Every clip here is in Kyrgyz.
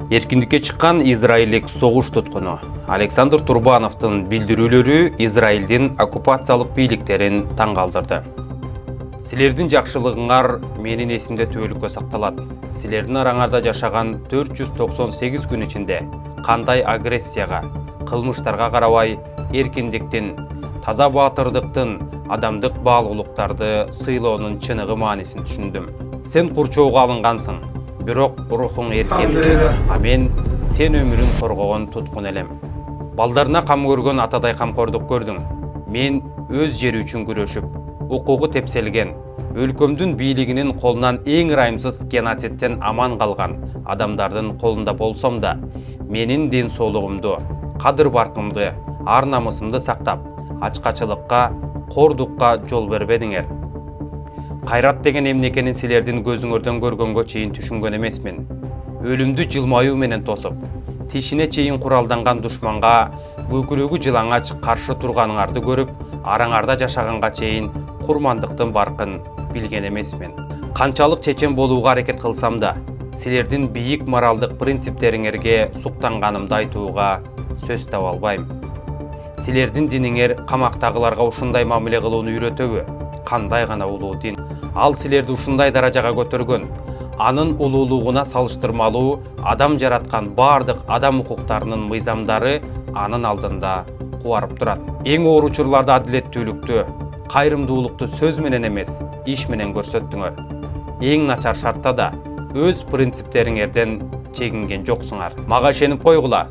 Эркиндикке чыккан израилдик согуш туткуну Александр Турбановдун билдирүүлөрү Израилдин оккупациялык бийликтерин таң калтырды. Силердин жакшылыгыңар менин эсимде түбөлүккө сакталат. Силердин араңарда жашаган 498 күн ичинде кандай агрессияга, кылмыштарга карабай эркиндиктин, таза баатырдыктын, адамдык баалуулуктарды сыйлоонун чыныгы маанисин түшүндүм. Сен курчоого алынгансың, бирок рухуң эркин. А мен сен өмүрүн коргогон туткун элем. Балдарына кам көргөн атадай камкордук көрдүң. Мен өз жери үчүн күрөшүп, укугу тепселген, өлкөмдүн бийлигинин колунан эң ырайымсыз геноцидтен аман калган адамдардын колунда болсом да, менин ден соолугумду, кадыр баркымды, ар намысымды сактап, ачкачылыкка, кордукка жол бербедиңер. Кайрат деген эмне экенин силердин көзүңөрдөн көргөнгө чейин түшүнгөн эмесмин. Өлүмдү жылмаюу менен тосуп, тишине чейин куралданган душманга көкүрөгү жылаңач каршы турганыңарды көрүп, араңарда жашаганга чейин курмандыктын баркын билген эмесмин. Канчалык чечен болууга аракет кылсам да, силердин бийик моралдык принциптериңерге суктанганымды айтууга сөз таба албайм. Силердин диниңер камактагыларга ушундай мамиле кылууну үйрөтөбү? Кандай гана улуу дин. Ал силерди ушундай даражага көтөргөн. Анын улуулугуна салыштырмалуу адам жараткан бардык адам укуктарынын мыйзамдары анын алдында кубарып турат. Эң оор учурларда адилеттүүлүктү, кайрымдуулукту сөз менен эмес, иш менен көрсөттүңөр. Эң начар шартта да өз принциптериңерден чегинген жоксуңар. Мага ишенип койгула.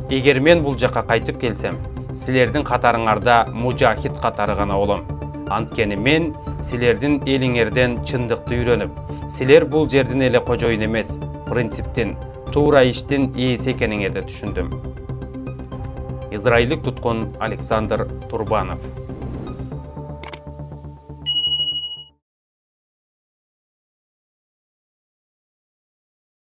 Эгер мен бул жакка кайтып келсем, силердин катарыңарда мужахид катары гана болом. Анткени мен силердин элиңерден чындыкты үйрөнүп, силер бул жердин эле кожоюн эмес, принциптин, туура иштин ээси экениңерди түшүндүм. Израилдик туткун Александр Турбанов.